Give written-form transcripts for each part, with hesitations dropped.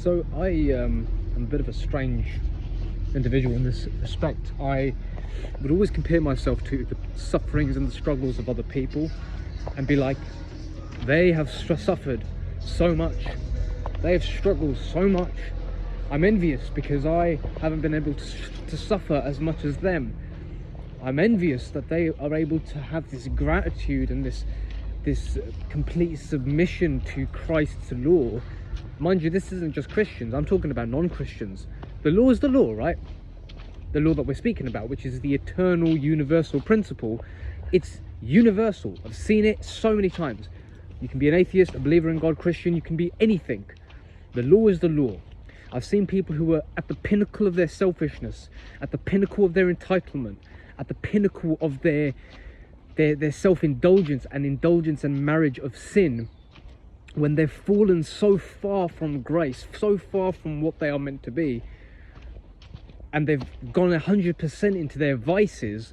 So I am a bit of a strange individual in this respect. I would always compare myself to the sufferings and the struggles of other people and be like, they have suffered so much, they have struggled so much. I'm envious because I haven't been able to suffer as much as them. I'm envious that they are able to have this gratitude and this complete submission to Christ's law. Mind you, this isn't just Christians, I'm talking about non-Christians. The law is the law, right? The law that we're speaking about, which is the eternal universal principle. It's universal. I've seen it so many times. You can be an atheist, a believer in God, Christian, you can be anything. The law is the law. I've seen people who are at the pinnacle of their selfishness, at the pinnacle of their entitlement, at the pinnacle of their self-indulgence and marriage of sin, when they've fallen so far from grace, so far from what they are meant to be, and they've gone 100% into their vices.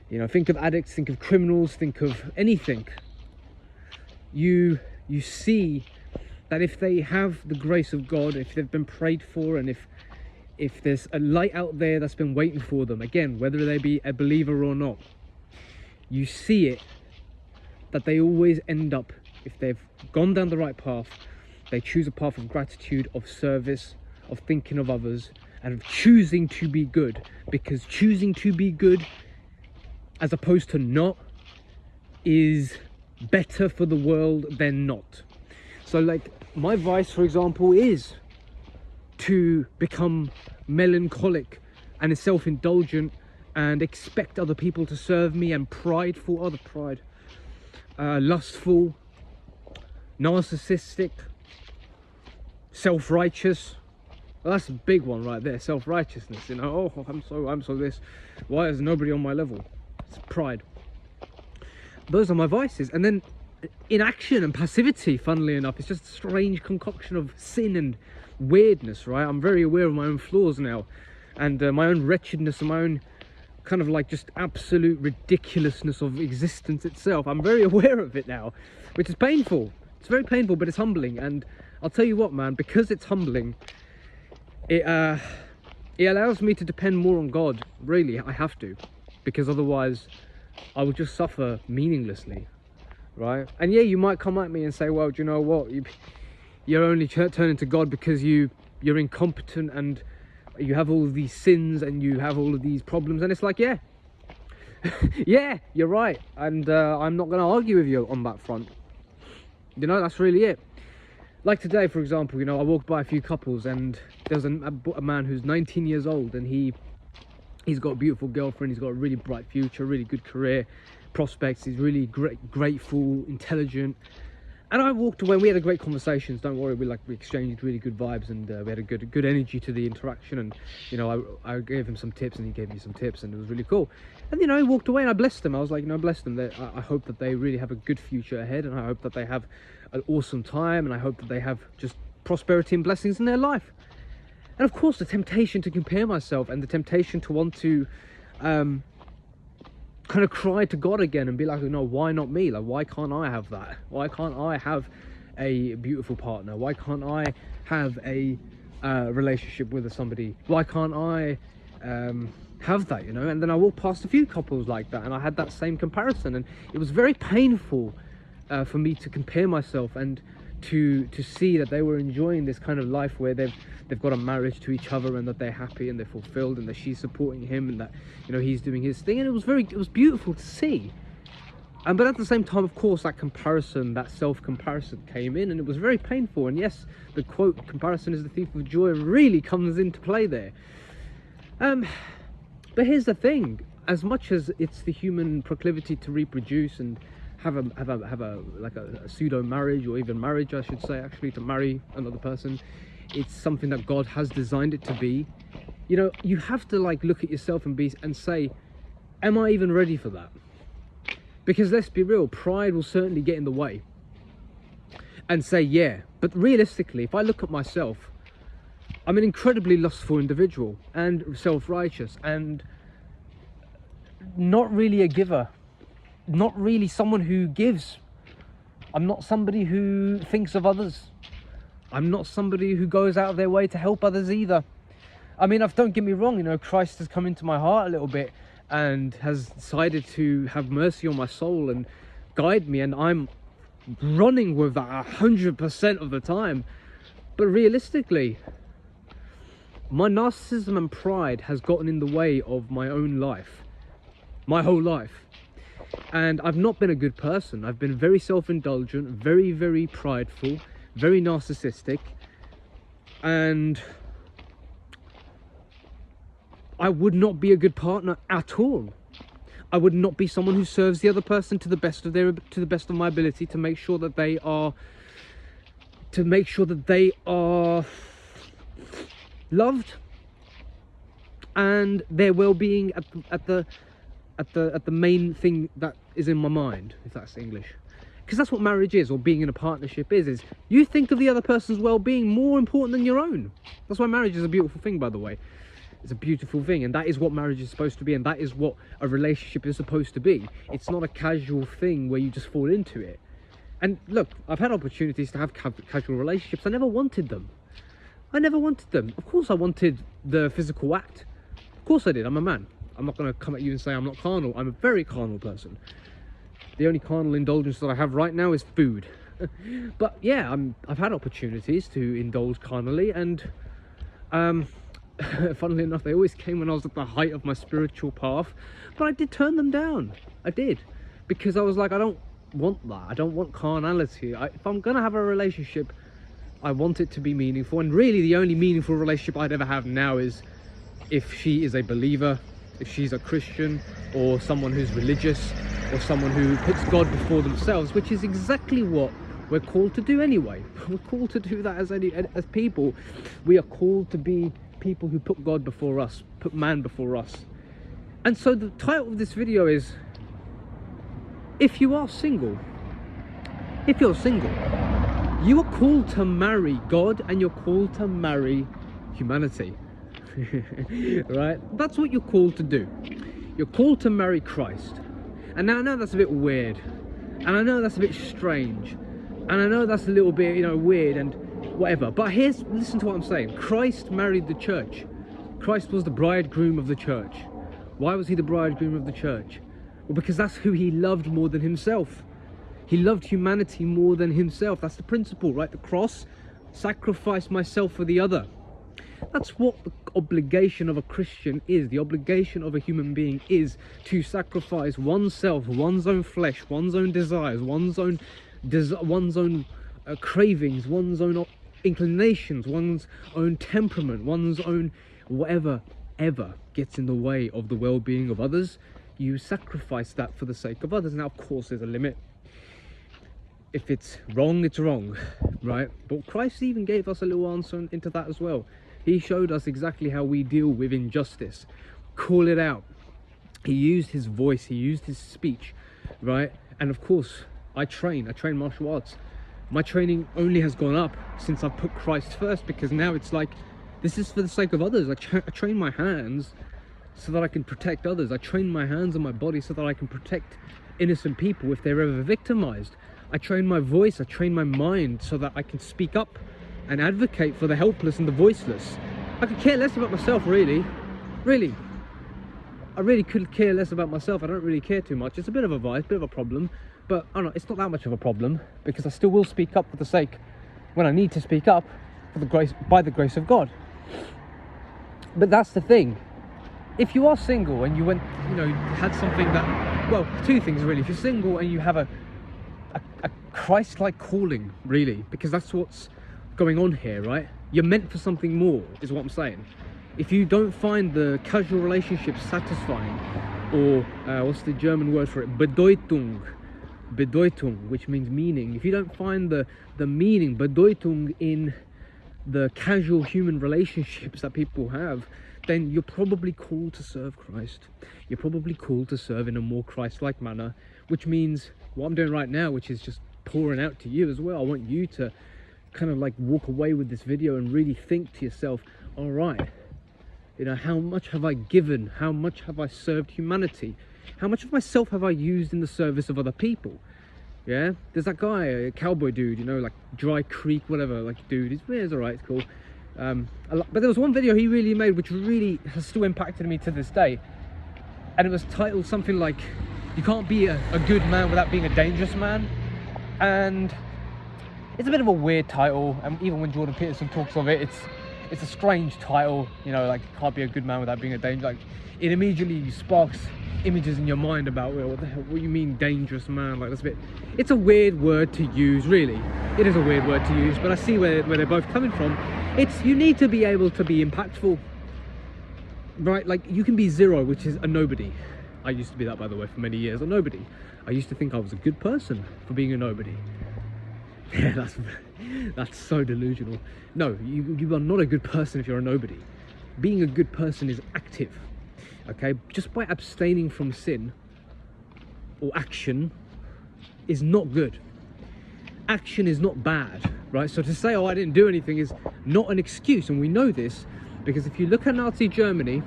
You know, think of addicts, think of criminals, think of anything. You see that if they have the grace of God, if they've been prayed for, and if there's a light out there that's been waiting for them, again, whether they be a believer or not, you see it, that they always end up, if they've gone down the right path, they choose a path of gratitude, of service, of thinking of others, and of choosing to be good. Because choosing to be good as opposed to not is better for the world than not. So like my vice, for example, is to become melancholic and self-indulgent and expect other people to serve me, and prideful, lustful, narcissistic, self-righteous. Well, that's a big one right there, self-righteousness. You know, oh, I'm so this. Why is nobody on my level? It's pride. Those are my vices. And then inaction and passivity, funnily enough, it's just a strange concoction of sin and weirdness, right? I'm very aware of my own flaws now, and my own wretchedness and my own kind of like just absolute ridiculousness of existence itself. I'm very aware of it now, which is painful. It's very painful, but it's humbling. And I'll tell you what, man, because it's humbling, it allows me to depend more on God. Really, I have to, because otherwise I will just suffer meaninglessly, right? And yeah, you might come at me and say, well, do you know what, you're only turning to God because you're incompetent and you have all of these sins and you have all of these problems. And it's like, yeah yeah, you're right, and I'm not going to argue with you on that front. You know, that's really it. Like today, for example, you know, I walked by a few couples, and there's a man who's 19 years old, and he's got a beautiful girlfriend, he's got a really bright future, really good career prospects, he's really grateful, intelligent. And I walked away, we had a great conversations, don't worry, we exchanged really good vibes, and we had a good energy to the interaction. And you know, I gave him some tips and he gave me some tips, and it was really cool. And you know, he walked away and I blessed them. I was like, you know, bless them. I hope that they really have a good future ahead, and I hope that they have an awesome time, and I hope that they have just prosperity and blessings in their life. And of course, the temptation to compare myself, and the temptation to want to kind of cry to God again and be like, no, why not me? Like, why can't I have that? Why can't I have a beautiful partner? Why can't I have a relationship with somebody? Why can't I have that, you know? And then I walked past a few couples like that, and I had that same comparison, and it was very painful for me to compare myself and to see that they were enjoying this kind of life where they've got a marriage to each other, and that they're happy and they're fulfilled, and that she's supporting him, and that, you know, he's doing his thing. And it was beautiful to see. But at the same time, of course, that comparison, that self-comparison came in, and it was very painful. And yes, the quote, comparison is the thief of joy, really comes into play there. But here's the thing, as much as it's the human proclivity to reproduce and have a pseudo marriage, or even marriage, I should say, actually, to marry another person, it's something that God has designed it to be. You know, you have to like look at yourself and say, am I even ready for that? Because let's be real, pride will certainly get in the way and say, yeah. But realistically, if I look at myself, I'm an incredibly lustful individual and self-righteous, and not really a giver, not really someone who gives. I'm not somebody who thinks of others. I'm not somebody who goes out of their way to help others either. I mean, don't get me wrong, you know, Christ has come into my heart a little bit and has decided to have mercy on my soul and guide me, and I'm running with that 100% of the time. But realistically, my narcissism and pride has gotten in the way of my own life, my whole life. And I've not been a good person. I've been very self-indulgent, very, very prideful, very narcissistic, and I would not be a good partner at all. I would not be someone who serves the other person to the best of my ability, to make sure that they are loved and their well-being at the main thing that is in my mind, if that's English. Because that's what marriage is, or being in a partnership is you think of the other person's well-being more important than your own. That's why marriage is a beautiful thing, by the way. It's a beautiful thing, and that is what marriage is supposed to be, and that is what a relationship is supposed to be. It's not a casual thing where you just fall into it. And look, I've had opportunities to have casual relationships. I never wanted them. Of course I wanted the physical act. Of course I did. I'm a man. I'm not going to come at you and say I'm not carnal. I'm a very carnal person. The only carnal indulgence that I have right now is food. But yeah, I've had opportunities to indulge carnally, and funnily enough, they always came when I was at the height of my spiritual path. But I did turn them down. I did. Because I was like, I don't want that. I don't want carnality. If I'm going to have a relationship, I want it to be meaningful. And really the only meaningful relationship I'd ever have now is if she is a believer, if she's a Christian, or someone who's religious, or someone who puts God before themselves, which is exactly what we're called to do anyway. We're called to do that as people. We are called to be people who put God before us, put man before us. And so the title of this video is, if you're single, you are called to marry God, and you're called to marry humanity. Right? That's what you're called to do. You're called to marry Christ. And now I know that's a bit weird, and I know that's a bit strange, and I know that's a little bit, you know, weird and whatever, but listen to what I'm saying. Christ married the church. Christ was the bridegroom of the church. Why was he the bridegroom of the church? Well, because that's who he loved more than himself. He loved humanity more than himself. That's the principle, right? The cross, sacrifice myself for the other. That's what the obligation of a Christian is. The obligation of a human being is to sacrifice oneself, one's own flesh, one's own desires, one's own cravings, one's own inclinations, one's own temperament, one's own whatever ever gets in the way of the well-being of others. You sacrifice that for the sake of others. Now, of course, there's a limit. If it's wrong, it's wrong, right? But Christ even gave us a little answer into that as well. He showed us exactly how we deal with injustice. Call it out. He used his voice, he used his speech, right? And of course, I train martial arts. My training only has gone up since I've put Christ first, because now it's like, this is for the sake of others. I train my hands so that I can protect others. I train my hands and my body so that I can protect innocent people if they're ever victimized. I train my voice, I train my mind so that I can speak up and advocate for the helpless and the voiceless. I could care less about myself, really. I really could care less about myself. I don't really care too much. It's a bit of a vice, bit of a problem, but I don't know, it's not that much of a problem, because I still will speak up for the sake, when I need to speak up, for the grace, by the grace of God. But that's the thing. If you are single and you went, you know, had something that, well, two things really. If you're single and you have a Christ-like calling, really, because that's what's going on here, right? You're meant for something more, is what I'm saying. If you don't find the casual relationship satisfying, or what's the German word for it? Bedeutung, which means meaning. If you don't find the meaning, Bedeutung, in the casual human relationships that people have, then you're probably called to serve Christ. You're probably called to serve in a more Christ-like manner, which means what I'm doing right now, which is just pouring out to you as well. I want you to kind of like walk away with this video and really think to yourself, all right, you know, how much have I given? How much have I served humanity? How much of myself have I used in the service of other people? Yeah, there's that guy, a cowboy dude, you know, like Dry Creek, whatever, like dude, he's alright, it's cool. But there was one video he really made which really has still impacted me to this day, and it was titled something like, you can't be a good man without being a dangerous man. And it's a bit of a weird title, and even when Jordan Peterson talks of it, it's a strange title, you know, like, can't be a good man without being a danger. Like, it immediately sparks images in your mind about, well, what the hell, what do you mean dangerous man? Like, that's a bit, it's a weird word to use, really. It is a weird word to use, but I see where they're both coming from. It's, you need to be able to be impactful, right? Like, you can be zero, which is a nobody. I used to be that, by the way, for many years, a nobody. I used to think I was a good person for being a nobody. Yeah, that's so delusional. No, you are not a good person if you're a nobody. Being a good person is active. Okay, just by abstaining from sin or action is not good. Action is not bad, right? So to say, oh, I didn't do anything is not an excuse, and we know this because if you look at Nazi Germany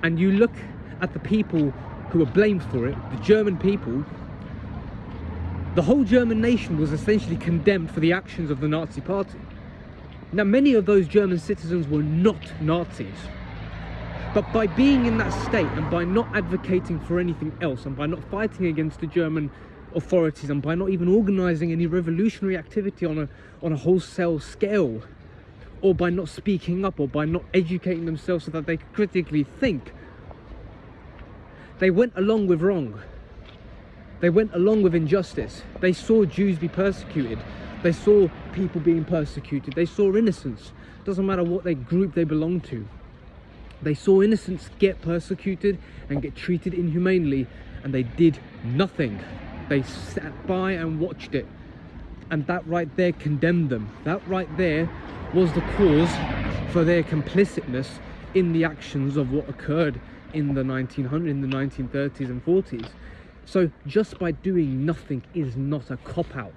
and you look at the people who were blamed for it, the German people, the whole German nation was essentially condemned for the actions of the Nazi party. Now, many of those German citizens were not Nazis. But by being in that state and by not advocating for anything else and by not fighting against the German authorities and by not even organising any revolutionary activity on a wholesale scale, or by not speaking up or by not educating themselves so that they could critically think, they went along with wrong. They went along with injustice. They saw Jews be persecuted. They saw people being persecuted. They saw innocents. Doesn't matter what group they belong to. They saw innocents get persecuted and get treated inhumanely, and they did nothing. They sat by and watched it, and that right there condemned them. That right there was the cause for their complicitness in the actions of what occurred in the 1930s and 40s. So just by doing nothing is not a cop-out.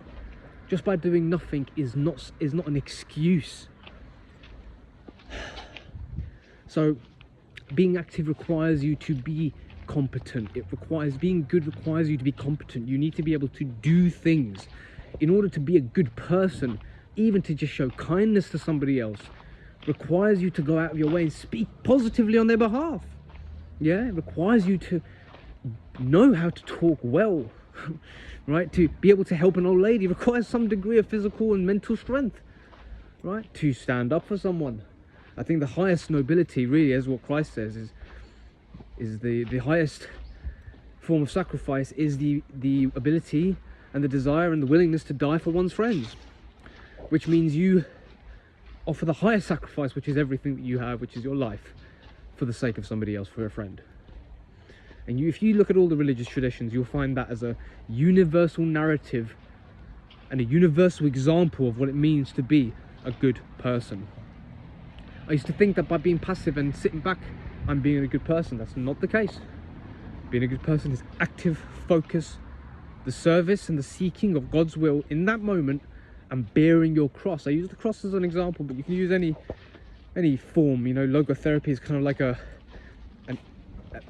Just by doing nothing is not an excuse. So being active requires you to be competent. Being good requires you to be competent. You need to be able to do things. In order to be a good person, even to just show kindness to somebody else, requires you to go out of your way and speak positively on their behalf. Yeah, it requires you to know how to talk well, right? To be able to help an old lady requires some degree of physical and mental strength, right? To stand up for someone. I think the highest nobility, really, as what Christ says, is the highest form of sacrifice is the ability and the desire and the willingness to die for one's friends, which means you offer the highest sacrifice, which is everything that you have, which is your life, for the sake of somebody else, for a friend. And if you look at all the religious traditions, you'll find that as a universal narrative and a universal example of what it means to be a good person. I used to think that by being passive and sitting back, I'm being a good person. That's not the case. Being a good person is active focus, the service and the seeking of God's will in that moment, and bearing your cross. I use the cross as an example, but you can use any form. You know, logotherapy is kind of like a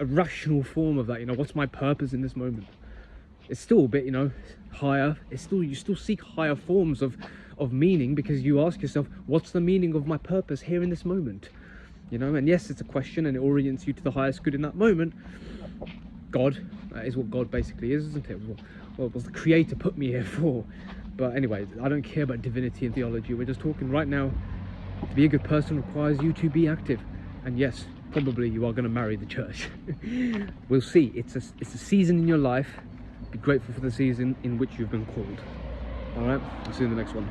rational form of that. You know, what's my purpose in this moment? It's still a bit, you know, higher. You still seek higher forms of meaning, because you ask yourself, what's the meaning of my purpose here in this moment? You know, and yes, it's a question and it orients you to the highest good in that moment. God is what God basically is, isn't it? What was the creator put me here for? But anyway, I don't care about divinity and theology. We're just talking right now. To be a good person requires you to be active. And yes, probably you are going to marry the church. We'll see. It's a season in your life. Be grateful for the season in which you've been called. All right, I'll see you in the next one.